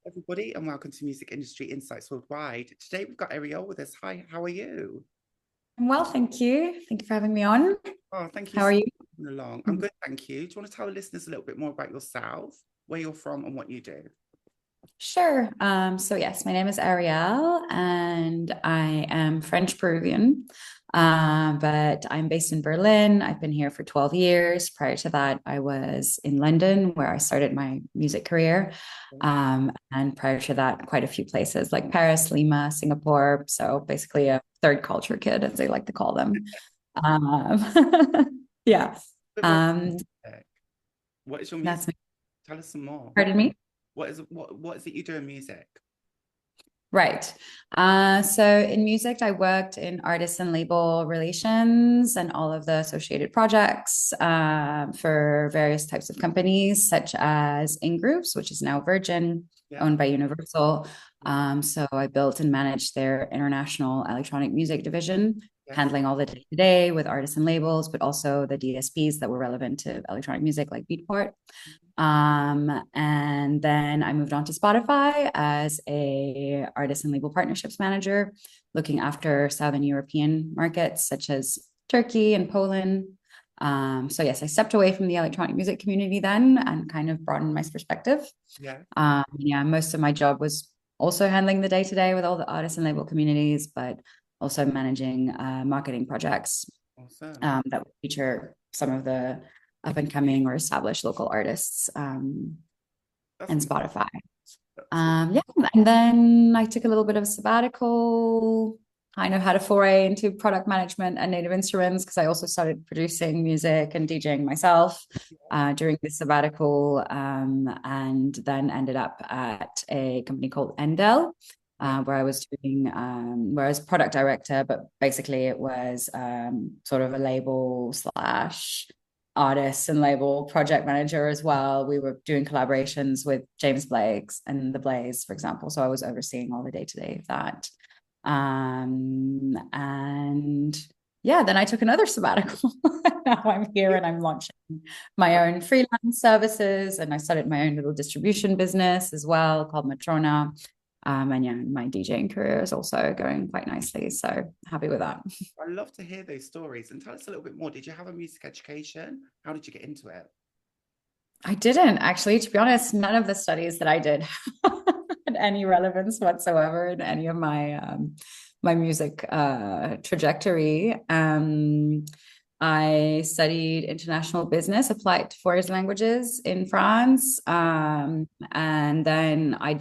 everybody, and welcome to Music Industry Insights Worldwide. Today we've got Arielle with us. Hi, how are you? I'm well, thank you. Thank you for having me on. Oh, thank you How so are much you? for coming along. I'm good, thank you. Do you want to tell the listeners a little bit more about yourself, where you're from, and what you do? Sure. So yes, my name is Arielle and I am French Peruvian. But I'm based in Berlin. I've been here for 12 years. Prior to that, I was in London where I started my music career. And prior to that, quite a few places like Paris, Lima, Singapore. So basically a third culture kid, as they like to call them. Yeah. A bit more Um, music. What is your music? that's me. Tell us some more. Pardon me. What is it you do in music? Right. So in music, I worked in artist and label relations and all of the associated projects for various types of companies, such as INgrooves, which is now Virgin, Yeah. owned by Universal. So I built and managed their international electronic music division, Yes. handling all the day-to-day with artists and labels, but also the DSPs that were relevant to electronic music, like Beatport. And then I moved on to Spotify as a artist and label partnerships manager, looking after Southern European markets such as Turkey and Poland. So yes, I stepped away from the electronic music community then and kind of broadened my perspective. Yeah. Yeah, most of my job was also handling the day to day with all the artist and label communities, but also managing marketing projects Awesome. that would feature some of the up and coming or established local artists That's and Spotify. that's Yeah, and then I took a little bit of a sabbatical. I know how to foray into product management and native instruments because I also started producing music and DJing myself during this sabbatical, and then ended up at a company called Endel, yeah. where I was doing where I was product director, but basically it was sort of a label slash artist and label project manager as well. We were doing collaborations with James Blake's and the Blaze, for example. So I was overseeing all the day to day of that. And yeah, then I took another sabbatical. Now I'm here and I'm launching my own freelance services, and I started my own little distribution business as well called Matrona. And yeah, my DJing career is also going quite nicely. So happy with that. I love to hear those stories and tell us a little bit more. Did you have a music education? How did you get into it? I didn't actually, to be honest, none of the studies that I did had any relevance whatsoever in any of my music trajectory. I studied international business, applied to foreign languages in France. And then I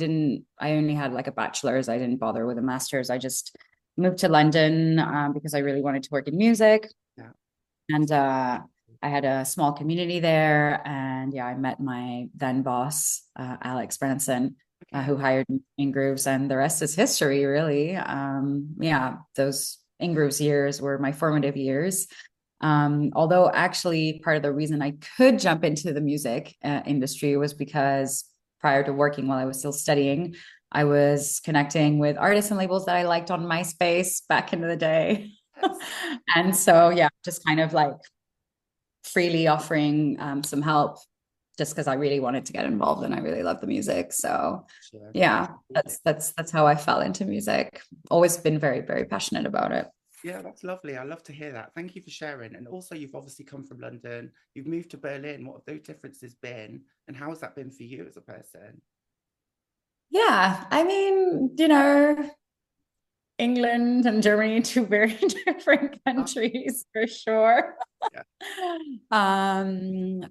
only had like a bachelor's. I didn't bother with a master's. I just moved to London because I really wanted to work in music. Yeah. And I had a small community there. And yeah, I met my then boss, Alex Branson, Okay. who hired me in Grooves, and the rest is history, really. Yeah, those in Grooves years were my formative years. Although actually part of the reason I could jump into the music industry was because prior to working while I was still studying, I was connecting with artists and labels that I liked on MySpace back in the day. Yes. And so, yeah, just kind of like freely offering some help just because I really wanted to get involved and I really love the music. So, Sure. yeah, that's how I fell into music. Always been very, very passionate about it. Yeah, that's lovely. I love to hear that. Thank you for sharing. And also, you've obviously come from London. You've moved to Berlin. What have those differences been? And how has that been for you as a person? Yeah, I mean, England and Germany, two very different Oh, countries for sure. yeah.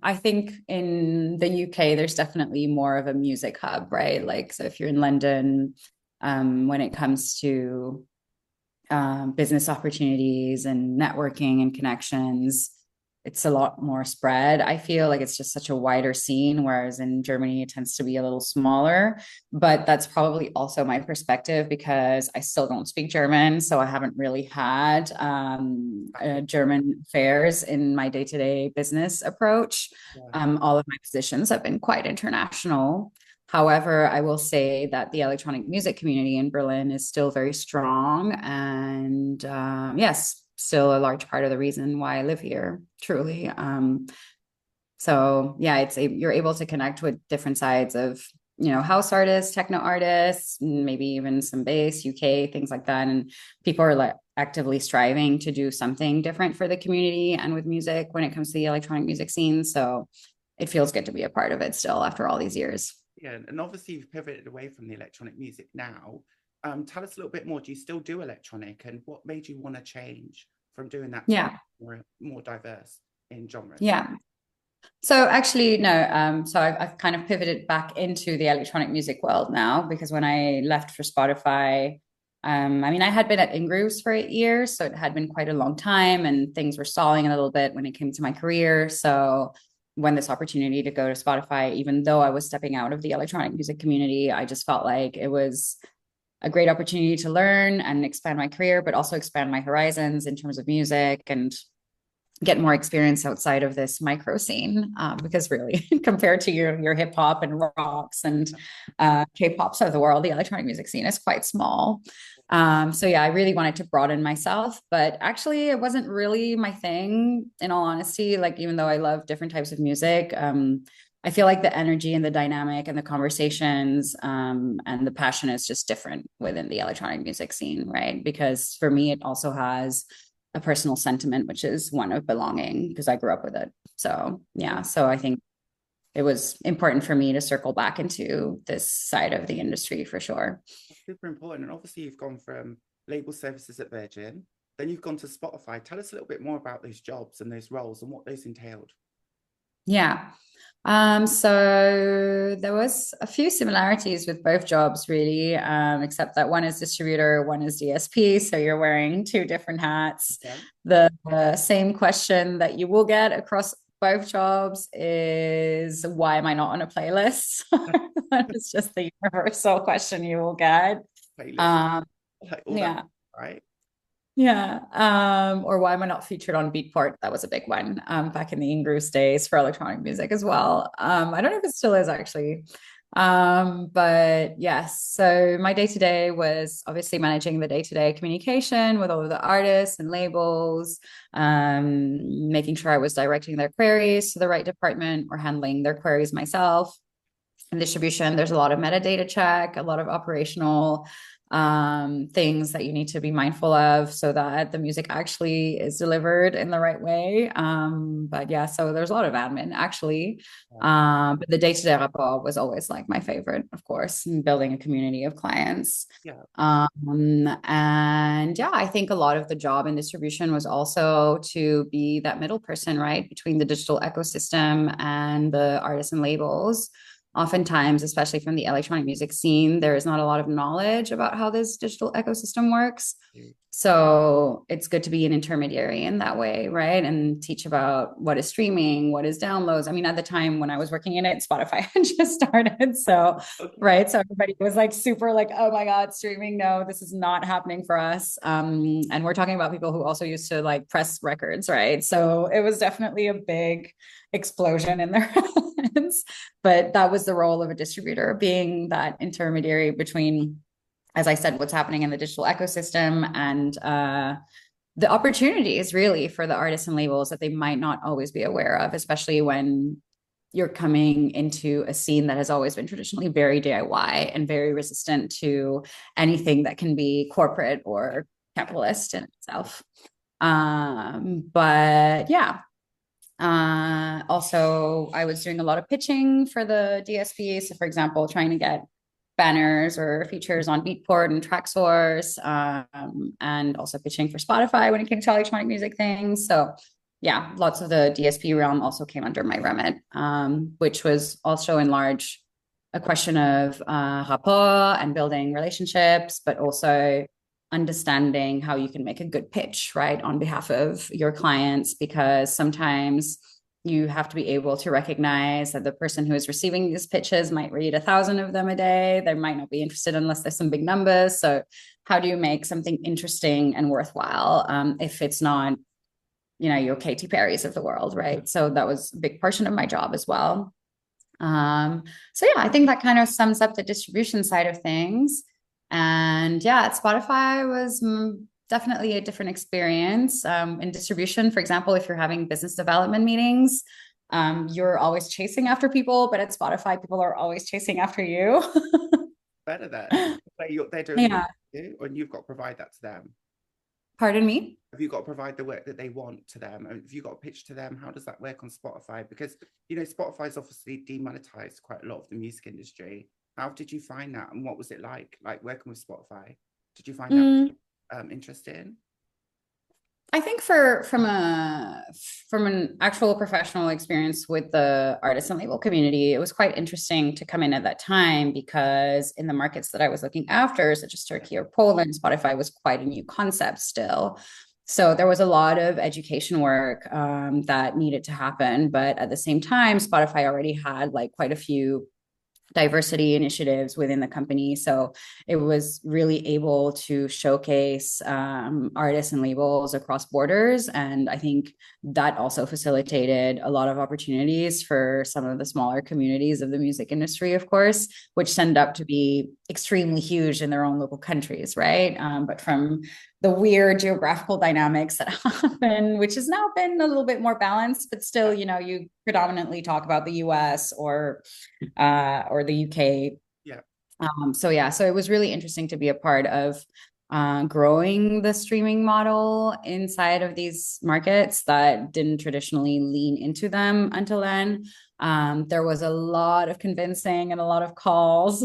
I think in the UK, there's definitely more of a music hub, right? Like, so if you're in London, when it comes to business opportunities and networking and connections, it's a lot more spread. I feel like it's just such a wider scene, whereas in Germany, it tends to be a little smaller. But that's probably also my perspective because I still don't speak German. So I haven't really had German affairs in my day to day business approach. Yeah. All of my positions have been quite international. However, I will say that the electronic music community in Berlin is still very strong. And yes, still a large part of the reason why I live here, truly. So yeah, you're able to connect with different sides of house artists, techno artists, maybe even some bass, UK, things like that. And people are like actively striving to do something different for the community and with music when it comes to the electronic music scene. So it feels good to be a part of it still after all these years. Yeah, and obviously you've pivoted away from the electronic music now. Tell us a little bit more. Do you still do electronic, and what made you want to change from doing that to Yeah. more diverse in genres? Yeah. So actually, no. So I've kind of pivoted back into the electronic music world now because when I left for Spotify, I mean, I had been at INgrooves for 8 years, so it had been quite a long time, and things were stalling a little bit when it came to my career. So when this opportunity to go to Spotify, even though I was stepping out of the electronic music community, I just felt like it was a great opportunity to learn and expand my career, but also expand my horizons in terms of music and get more experience outside of this micro scene because really compared to your hip hop and rocks and K-pops of the world, the electronic music scene is quite small. So yeah, I really wanted to broaden myself, but actually it wasn't really my thing, in all honesty. Like, even though I love different types of music, I feel like the energy and the dynamic and the conversations and the passion is just different within the electronic music scene, right? Because for me, it also has a personal sentiment, which is one of belonging because I grew up with it. So yeah, so I think it was important for me to circle back into this side of the industry for sure. Super important. And obviously you've gone from label services at Virgin, then you've gone to Spotify. Tell us a little bit more about those jobs and those roles and what those entailed. Yeah. So there was a few similarities with both jobs, really, except that one is distributor, one is DSP. So you're wearing two different hats. Yeah. The same question that you will get across both jobs is, why am I not on a playlist? That is just the universal question you will get. Playlist, Um, like all that, yeah. right? Yeah. Or why am I not featured on Beatport? That was a big one back in the INgrooves days for electronic music as well. I don't know if it still is actually. But yes, so my day to day was obviously managing the day to day communication with all of the artists and labels, making sure I was directing their queries to the right department or handling their queries myself. In distribution, there's a lot of metadata check, a lot of operational things that you need to be mindful of so that the music actually is delivered in the right way. But yeah, so there's a lot of admin actually. But the day-to-day rapport was always like my favorite, of course, and building a community of clients. Yeah. And yeah, I think a lot of the job in distribution was also to be that middle person, right, between the digital ecosystem and the artists and labels. Oftentimes, especially from the electronic music scene, there is not a lot of knowledge about how this digital ecosystem works. So it's good to be an intermediary in that way, right? And teach about what is streaming, what is downloads. I mean, at the time when I was working in it, Spotify had just started. So, Okay. right. So everybody was like super like, oh my God, streaming. No, this is not happening for us. And we're talking about people who also used to like press records, right? So it was definitely a big explosion in their hands. But that was the role of a distributor, being that intermediary between, as I said, what's happening in the digital ecosystem and the opportunities really for the artists and labels that they might not always be aware of, especially when you're coming into a scene that has always been traditionally very DIY and very resistant to anything that can be corporate or capitalist in itself. But yeah, also, I was doing a lot of pitching for the DSP. So, for example, trying to get banners or features on Beatport and TrackSource, and also pitching for Spotify when it came to electronic music things. So, yeah, lots of the DSP realm also came under my remit, which was also in large a question of rapport and building relationships, but also understanding how you can make a good pitch, right, on behalf of your clients, because sometimes you have to be able to recognize that the person who is receiving these pitches might read 1,000 of them a day. They might not be interested unless there's some big numbers. So how do you make something interesting and worthwhile if it's not, your Katy Perry's of the world, right? So that was a big portion of my job as well. So yeah, I think that kind of sums up the distribution side of things. And yeah, at Spotify was definitely a different experience. In distribution, for example, if you're having business development meetings, you're always chasing after people, but at Spotify, people are always chasing after you. Better then. They're doing the work Yeah. for you, and you've got to provide that to them. Pardon me? Have you got to provide the work that they want to them? And have you got to pitch to them? How does that work on Spotify? Because, Spotify's obviously demonetized quite a lot of the music industry. How did you find that? And what was it like working with Spotify? Did you find that Mm, interesting? I think from an actual professional experience with the artist and label community, it was quite interesting to come in at that time because in the markets that I was looking after, such as Turkey or Poland, Spotify was quite a new concept still. So there was a lot of education work that needed to happen, but at the same time, Spotify already had like quite a few diversity initiatives within the company. So it was really able to showcase artists and labels across borders. And I think that also facilitated a lot of opportunities for some of the smaller communities of the music industry, of course, which tend up to be extremely huge in their own local countries, right? But from the weird geographical dynamics that happen, which has now been a little bit more balanced, but still, you predominantly talk about the US or the UK. Yeah. So it was really interesting to be a part of growing the streaming model inside of these markets that didn't traditionally lean into them until then. There was a lot of convincing and a lot of calls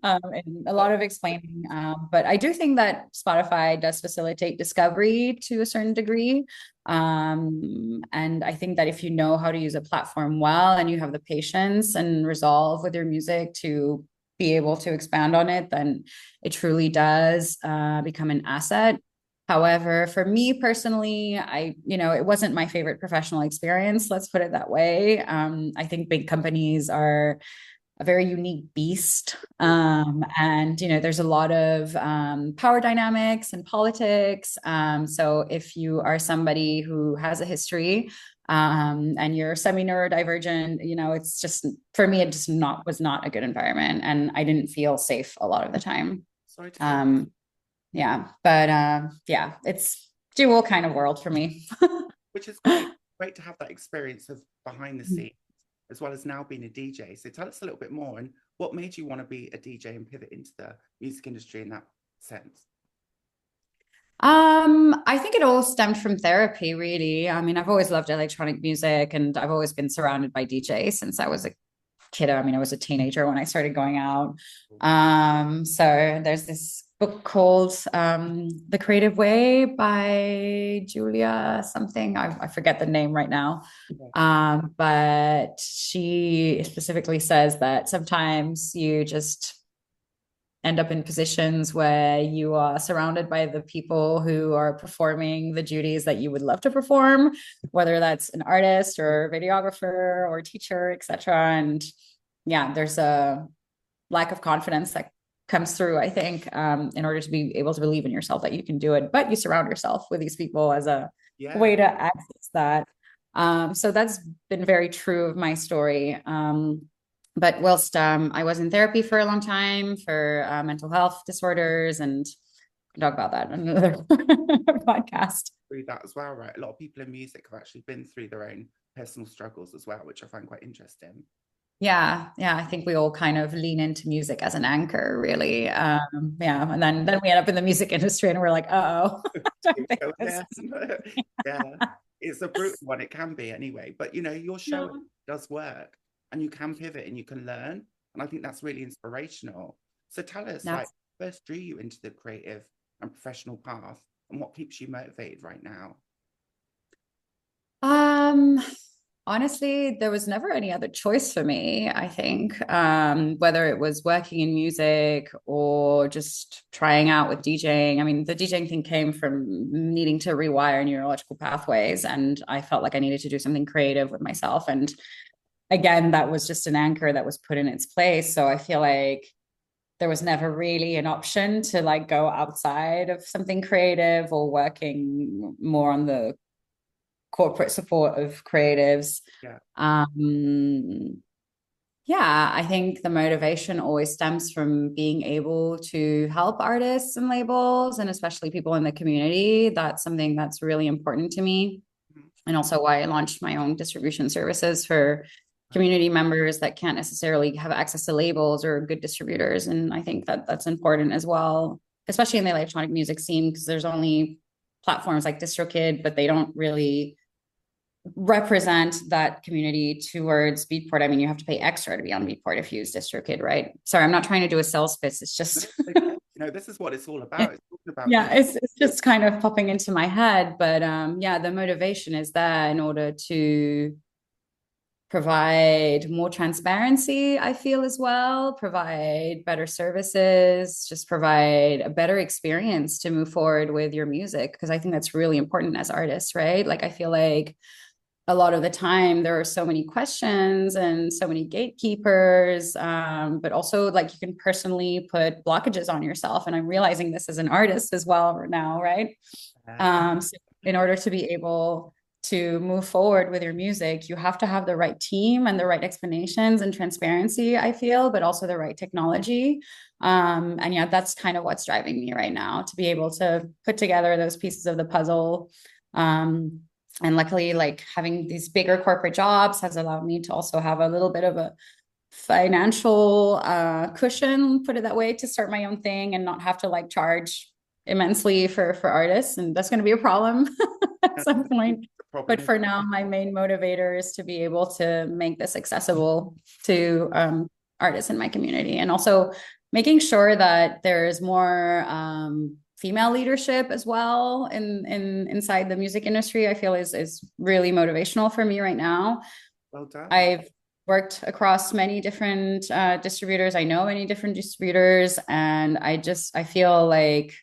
and a lot of explaining. But I do think that Spotify does facilitate discovery to a certain degree. And I think that if you know how to use a platform well and you have the patience and resolve with your music to be able to expand on it, then it truly does become an asset. However, for me personally, it wasn't my favorite professional experience. Let's put it that way. I think big companies are a very unique beast. And, there's a lot of power dynamics and politics. So if you are somebody who has a history and you're semi-neurodivergent, it's just, for me, it just was not a good environment. And I didn't feel safe a lot of the time. Sorry to hear. Yeah, but it's dual kind of world for me. Which is great. Great to have that experience of behind the scenes, as well as now being a DJ. So tell us a little bit more, and what made you want to be a DJ and pivot into the music industry in that sense? I think it all stemmed from therapy, really. I mean, I've always loved electronic music and I've always been surrounded by DJs since I was a kid. I mean, I was a teenager when I started going out. So there's this book called The Creative Way by Julia something. I forget the name right now. But she specifically says that sometimes you just end up in positions where you are surrounded by the people who are performing the duties that you would love to perform, whether that's an artist or videographer or teacher, etc. And there's a lack of confidence that comes through, I think, in order to be able to believe in yourself that you can do it, but you surround yourself with these people as a way to access that. So that's been very true of my story. But whilst I was in therapy for a long time for mental health disorders, and I can talk about that in another podcast. Through that as well, right? A lot of people in music have actually been through their own personal struggles as well, which I find quite interesting. Yeah, I think we all kind of lean into music as an anchor, really. And then we end up in the music industry, and we're like, oh, yeah, it's a brutal one. It can be anyway, but your show does work. And you can pivot and you can learn. And I think that's really inspirational. So tell us, first drew you into the creative and professional path, and what keeps you motivated right now? Honestly, there was never any other choice for me, I think. Whether it was working in music or just trying out with DJing. I mean, the DJing thing came from needing to rewire neurological pathways, and I felt like I needed to do something creative with myself. And again, that was just an anchor that was put in its place. So I feel like there was never really an option to like go outside of something creative or working more on the corporate support of creatives. I think the motivation always stems from being able to help artists and labels, and especially people in the community. That's something that's really important to me. and also why I launched my own distribution services for community members that can't necessarily have access to labels or good distributors. And I think that that's important as well, especially in the electronic music scene, because there's only platforms like DistroKid, but they don't really represent that community towards Beatport. I mean, you have to pay extra to be on Beatport if you use DistroKid, right? Sorry, I'm not trying to do a sales pitch. It's just this is what it's all about. It's talking about yeah, it's just kind of popping into my head. But yeah, the motivation is there in order to provide more transparency, I feel, as well, provide better services, just provide a better experience to move forward with your music, because I think that's really important as artists, right? Like, I feel like a lot of the time there are so many questions and so many gatekeepers, but also like you can personally put blockages on yourself. And I'm realizing this as an artist as well now, right? So in order to be able to move forward with your music, you have to have the right team and the right explanations and transparency, I feel, but also the right technology. And yeah, that's kind of what's driving me right now, to be able to put together those pieces of the puzzle. And luckily, like, having these bigger corporate jobs has allowed me to also have a little bit of a financial cushion, put it that way, to start my own thing and not have to like charge immensely for artists. And that's going to be a problem at some point. But for now, my main motivator is to be able to make this accessible to artists in my community, and also making sure that there's more female leadership as well inside the music industry. I feel is really motivational for me right now. Well done. I've worked across many different distributors. I know many different distributors, and I feel like,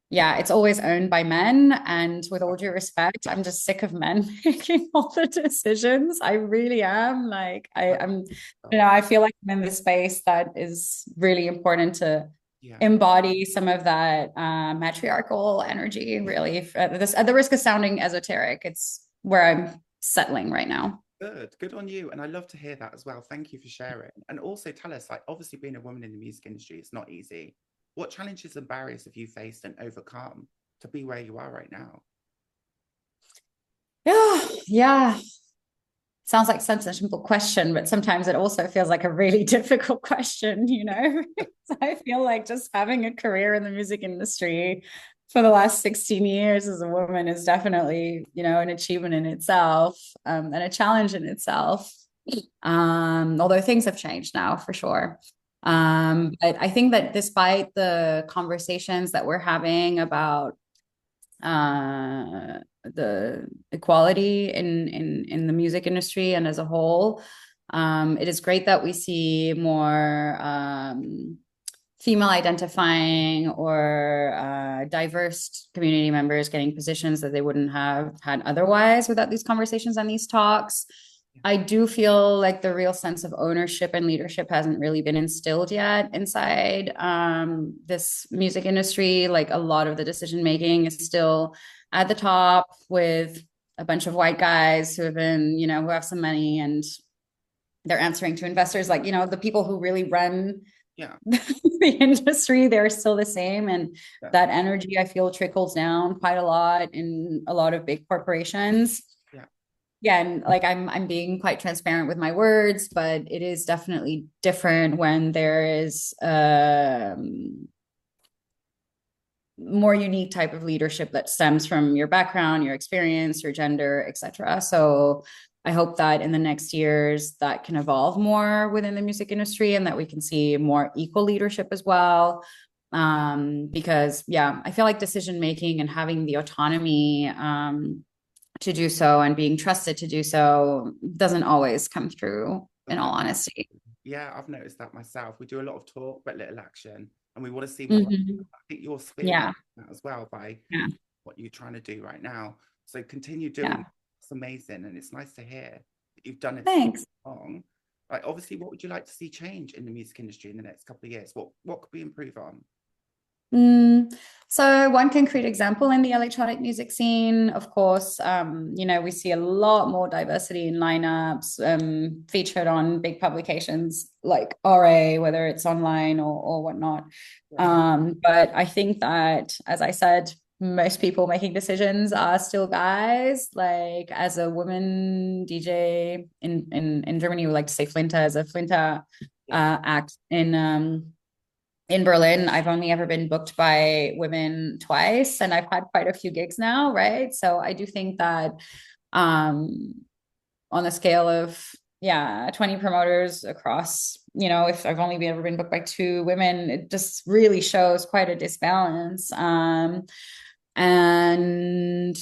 yeah, it's always owned by men. And with all due respect, I'm just sick of men making all the decisions. I really am. Like, I feel like I'm in the space that is really important to embody some of that matriarchal energy, really. At the risk of sounding esoteric, it's where I'm settling right now. Good on you. And I love to hear that as well. Thank you for sharing. And also tell us, like, obviously being a woman in the music industry, it's not easy. What challenges and barriers have you faced and overcome to be where you are right now? Yeah. Sounds like such a simple question, but sometimes it also feels like a really difficult question, you know? So I feel like just having a career in the music industry for the last 16 years as a woman is definitely, you know, an achievement in itself, and a challenge in itself. Although things have changed now for sure. But I think that despite the conversations that we're having about the equality in the music industry and as a whole, it is great that we see more female identifying or diverse community members getting positions that they wouldn't have had otherwise without these conversations and these talks. I do feel like the real sense of ownership and leadership hasn't really been instilled yet inside this music industry. Like, a lot of the decision making is still at the top with a bunch of white guys who have been, you know, who have some money, and they're answering to investors. Like, you know, the people who really run the industry, they're still the same. And that energy, I feel, trickles down quite a lot in a lot of big corporations. Yeah, and like, I'm being quite transparent with my words, but it is definitely different when there is more unique type of leadership that stems from your background, your experience, your gender, etc. So I hope that in the next years that can evolve more within the music industry, and that we can see more equal leadership as well. Because yeah, I feel like decision making and having the autonomy to do so and being trusted to do so doesn't always come through, in all honesty. Yeah, I've noticed that myself. We do a lot of talk but little action, and we want to see more. I think you're speaking that as well by what you're trying to do right now. So continue doing it. It's amazing, and it's nice to hear that you've done it Thanks. so long. Like, obviously, what would you like to see change in the music industry in the next couple of years? What could we improve on? So one concrete example in the electronic music scene, of course, you know, we see a lot more diversity in lineups, featured on big publications like RA, whether it's online or whatnot. But I think that, as I said, most people making decisions are still guys. Like as a woman DJ in Germany, we like to say Flinte, as a Flinte act in Berlin. I've only ever been booked by women twice, and I've had quite a few gigs now, right? So I do think that um on the scale of 20 promoters across, if I've only ever been booked by two women, it just really shows quite a disbalance. And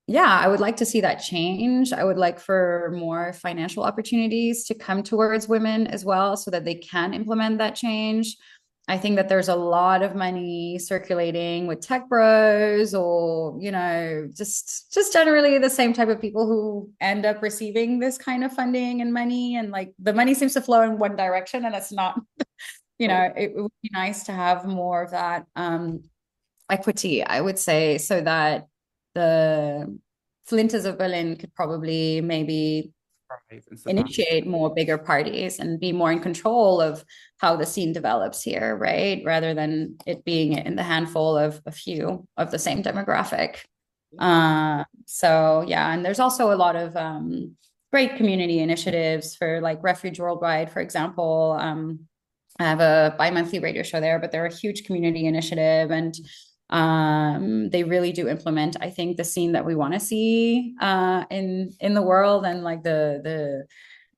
yeah, I would like to see that change. I would like for more financial opportunities to come towards women as well so that they can implement that change. I think that there's a lot of money circulating with tech bros, or just generally the same type of people who end up receiving this kind of funding and money, and like the money seems to flow in one direction, and it's not it would be nice to have more of that equity, I would say, so that the Flintas of Berlin could probably maybe initiate more bigger parties and be more in control of how the scene develops here, right? Rather than it being in the handful of a few of the same demographic. So yeah, and there's also a lot of great community initiatives for like Refuge Worldwide, for example. I have a bi-monthly radio show there, but they're a huge community initiative, and they really do implement, I think, the scene that we want to see in the world, and like the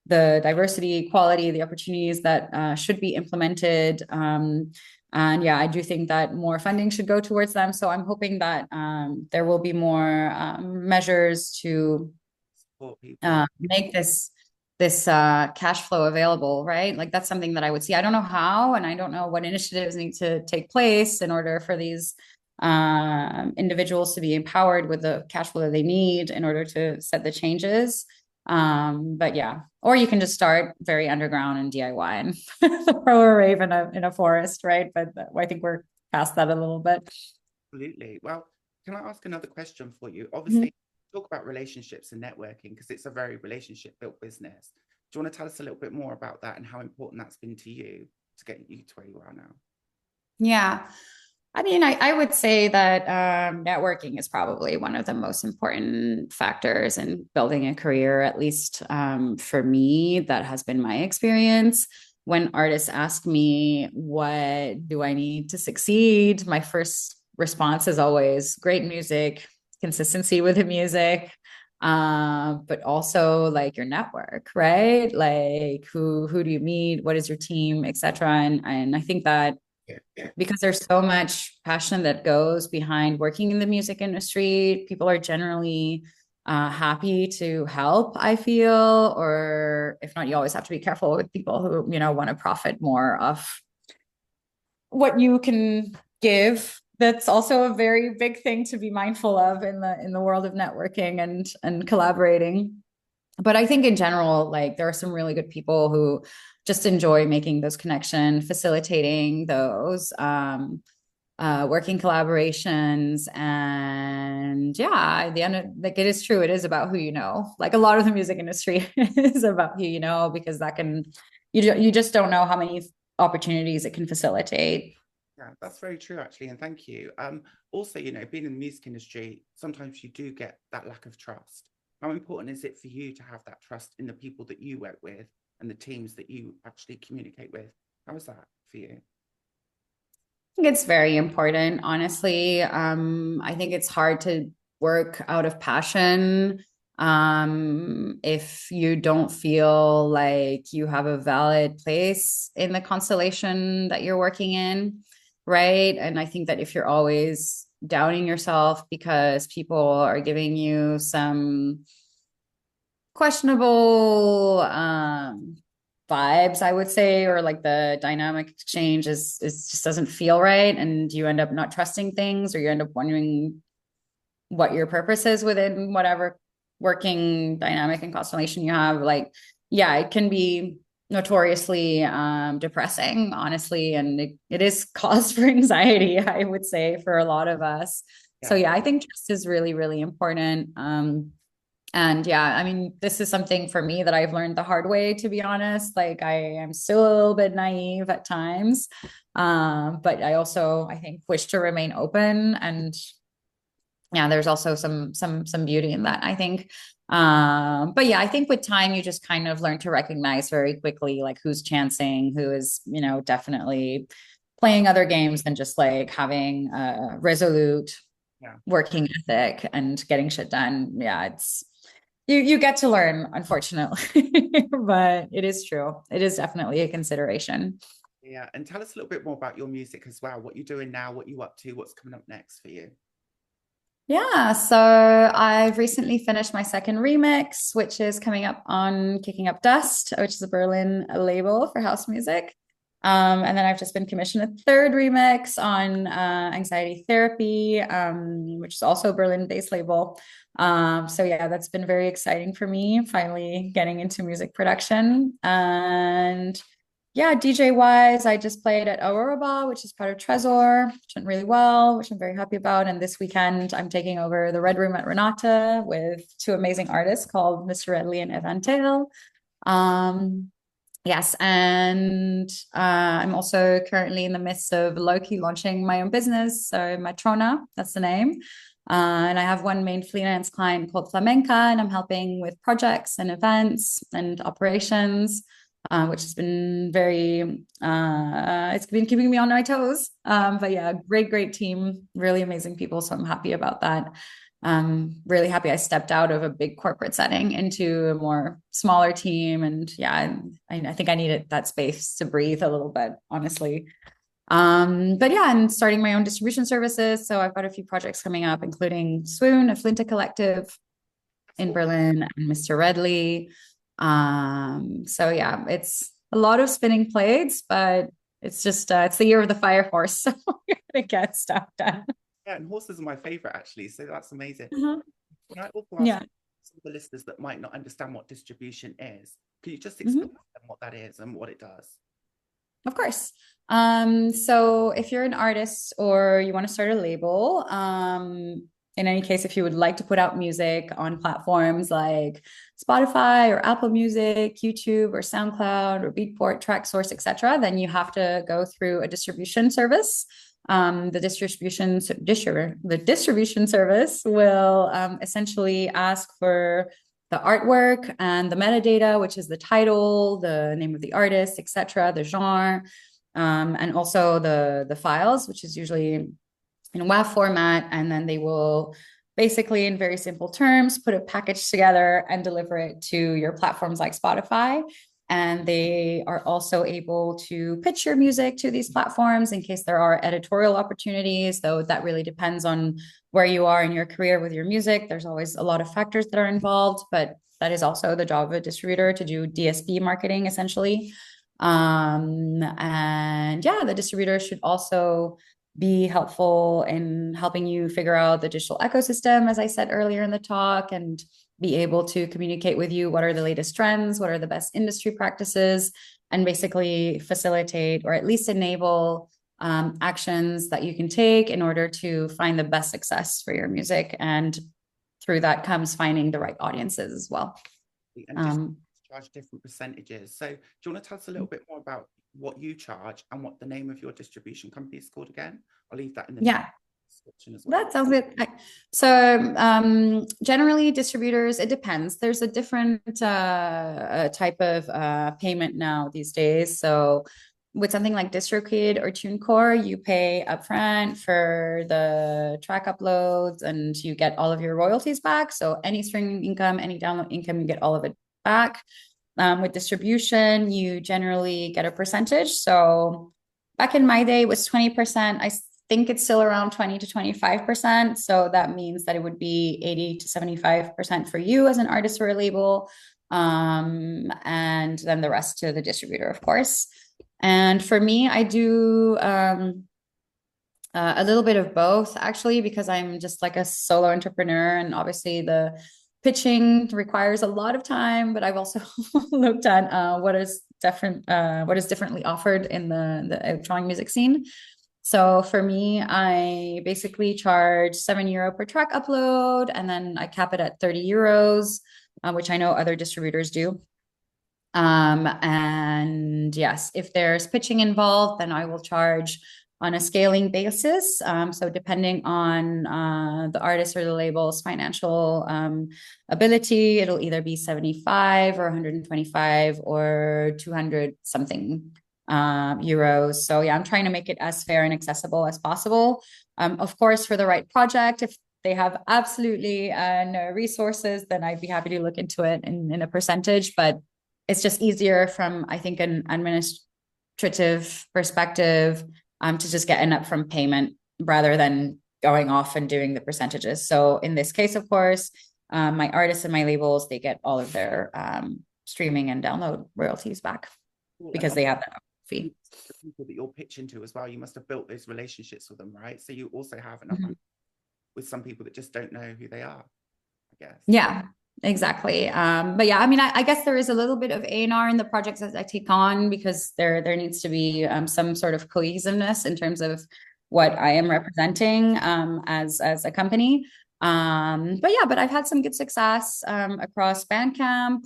diversity, equality, the opportunities that should be implemented. And yeah, I do think that more funding should go towards them. So I'm hoping that there will be more measures to make this cash flow available, right? Like that's something that I would see. I don't know how, and I don't know what initiatives need to take place in order for these individuals to be empowered with the cash flow that they need in order to set the changes. But yeah, or you can just start very underground and DIY and throw a rave in a forest, right? But I think we're past that a little bit. Absolutely. Well, can I ask another question for you? Obviously, talk about relationships and networking because it's a very relationship built business. Do you want to tell us a little bit more about that and how important that's been to you to get you to where you are now? Yeah. I mean, I would say that networking is probably one of the most important factors in building a career, at least for me. That has been my experience. When artists ask me, what do I need to succeed? My first response is always great music, consistency with the music, but also like your network, right? Like who do you meet? What is your team, etc. And I think that because there's so much passion that goes behind working in the music industry, people are generally happy to help, I feel, or if not, you always have to be careful with people who, want to profit more of what you can give. That's also a very big thing to be mindful of in the world of networking and collaborating. But I think in general, like there are some really good people who just enjoy making those connections, facilitating those working collaborations. And yeah, at the end, like it is true, it is about who you know. Like a lot of the music industry is about who you know, because that can you just don't know how many opportunities it can facilitate. Yeah, that's very true, actually, and thank you. Also, being in the music industry, sometimes you do get that lack of trust. How important is it for you to have that trust in the people that you work with and the teams that you actually communicate with? How is that for you? I think it's very important, honestly. I think it's hard to work out of passion if you don't feel like you have a valid place in the constellation that you're working in, right? And I think that if you're always doubting yourself because people are giving you some questionable vibes, I would say, or like the dynamic exchange is just doesn't feel right, and you end up not trusting things, or you end up wondering what your purpose is within whatever working dynamic and constellation you have. Like, yeah, it can be notoriously depressing, honestly, and it is cause for anxiety, I would say, for a lot of us. So yeah, I think trust is really, really important. And yeah, I mean, this is something for me that I've learned the hard way, to be honest. Like I am still a little bit naive at times. But I also, I think, wish to remain open and yeah, there's also some beauty in that, I think. But yeah, I think with time you just kind of learn to recognize very quickly like who's chancing, who is, you know, definitely playing other games than just like having a resolute Yeah. working ethic and getting shit done. Yeah, it's you get to learn, unfortunately. But it is true. It is definitely a consideration. Yeah. And tell us a little bit more about your music as well. What you're doing now, what you up to, what's coming up next for you. Yeah, so I've recently finished my second remix, which is coming up on Kicking Up Dust, which is a Berlin label for house music. And then I've just been commissioned a third remix on Anxiety Therapy, which is also a Berlin-based label. So yeah, that's been very exciting for me, finally getting into music production. And yeah, DJ wise, I just played at Aurora Bar, which is part of Trezor, which went really well, which I'm very happy about. And this weekend, I'm taking over the Red Room at Renata with two amazing artists called Mr. Redley and Endel. Yes, and I'm also currently in the midst of low-key launching my own business. So Matrona, that's the name. And I have one main freelance client called Flamenca, and I'm helping with projects and events and operations, which has been it's been keeping me on my toes. But yeah, great team, really amazing people. So I'm happy about that. Really happy I stepped out of a big corporate setting into a more smaller team. And yeah, I think I needed that space to breathe a little bit, honestly. But yeah, I'm starting my own distribution services. So I've got a few projects coming up, including Swoon, a Flinta collective in Berlin, and Mr. Redley. So yeah, it's a lot of spinning plates, but it's just it's the year of the fire horse, so we're gonna get stuff done. Yeah, and horses are my favorite actually, so that's amazing. Uh-huh. Can I also ask Yeah. some of the listeners that might not understand what distribution is? Can you just explain Mhm. what that is and what it does? Of course. So if you're an artist or you want to start a label, in any case, if you would like to put out music on platforms like Spotify or Apple Music, YouTube or SoundCloud or Beatport, TrackSource, etc., then you have to go through a distribution service. The distribution service will essentially ask for the artwork and the metadata, which is the title, the name of the artist, etc., the genre, and also the files, which is usually in a WAV format. And then they will basically, in very simple terms, put a package together and deliver it to your platforms like Spotify. And they are also able to pitch your music to these platforms in case there are editorial opportunities, though that really depends on where you are in your career with your music. There's always a lot of factors that are involved, but that is also the job of a distributor to do DSP marketing essentially. And yeah, the distributor should also be helpful in helping you figure out the digital ecosystem, as I said earlier in the talk, and be able to communicate with you what are the latest trends, what are the best industry practices, and basically facilitate or at least enable actions that you can take in order to find the best success for your music. And through that comes finding the right audiences as well. And just charge different percentages. So do you want to tell us a little bit more about what you charge and what the name of your distribution company is called again? I'll leave that in the description as well. That sounds good. So generally distributors, it depends. There's a different type of payment now these days. So with something like DistroKid or TuneCore, you pay upfront for the track uploads and you get all of your royalties back. So any streaming income, any download income, you get all of it back. With distribution, you generally get a percentage. So back in my day, it was 20%. I think it's still around 20 to 25%. So that means that it would be 80 to 75% for you as an artist or a label. And then the rest to the distributor, of course. And for me, I do a little bit of both, actually, because I'm just like a solo entrepreneur. And obviously the pitching requires a lot of time, but I've also looked at what is differently offered in the electronic music scene. So for me, I basically charge €7 per track upload, and then I cap it at €30, which I know other distributors do. And yes, if there's pitching involved, then I will charge on a scaling basis. So depending on the artist or the label's financial ability, it'll either be 75 or 125 or 200 something euros. So yeah, I'm trying to make it as fair and accessible as possible. Of course, for the right project, if they have absolutely no resources, then I'd be happy to look into it in a percentage. But it's just easier from, I think, an administrative perspective to just get an upfront payment rather than going off and doing the percentages. So in this case, of course, my artists and my labels, they get all of their streaming and download royalties back because they have that fee. The people that you're pitching to as well, you must have built those relationships with them, right? So you also have enough with some people that just don't know who they are, I guess. Yeah, exactly. But yeah, I mean, I guess there is a little bit of A&R in the projects that I take on because there needs to be some sort of cohesiveness in terms of what I am representing as a company. But I've had some good success across Bandcamp.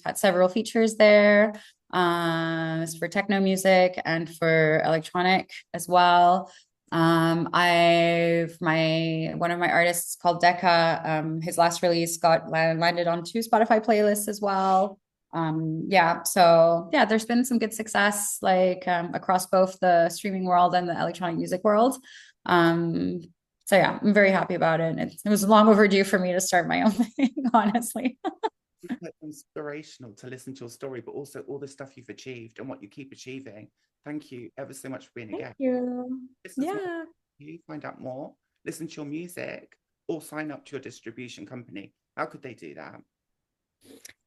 Had several features there for techno music and for electronic as well. One of my artists called Decca, his last release landed on 2 Spotify playlists as well. So there's been some good success across both the streaming world and the electronic music world. So yeah, I'm very happy about it. It was long overdue for me to start my own thing, honestly. It's quite inspirational to listen to your story, but also all the stuff you've achieved and what you keep achieving. Thank you ever so much for being a guest. Thank you. Yeah. You find out more, listen to your music, or sign up to your distribution company. How could they do that?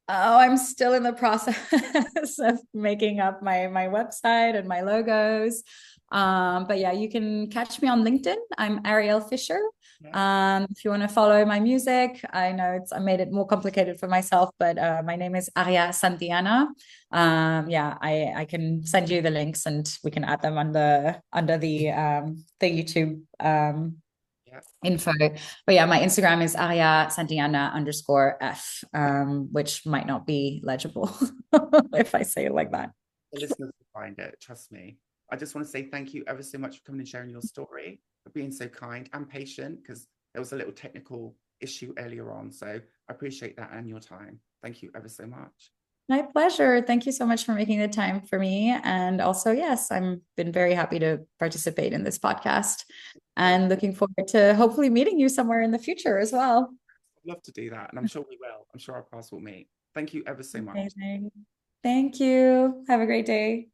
Oh, I'm still in the process of making up my website and my logos. But yeah, you can catch me on LinkedIn. I'm Arielle Fischer. Yeah. If you want to follow my music, I know I made it more complicated for myself, but my name is Arielle Santillana. I can send you the links and we can add them under the YouTube info. But yeah, my Instagram is Arielle Santillana _F, which might not be legible if I say it like that. The listeners will find it, trust me. I just want to say thank you ever so much for coming and sharing your story, for being so kind and patient, because there was a little technical issue earlier on. So I appreciate that and your time. Thank you ever so much. My pleasure. Thank you so much for making the time for me. And also, yes, I've been very happy to participate in this podcast and looking forward to hopefully meeting you somewhere in the future as well. I'd love to do that. And I'm sure we will. I'm sure our paths will meet. Thank you ever so much. Amazing. Thank you. Have a great day.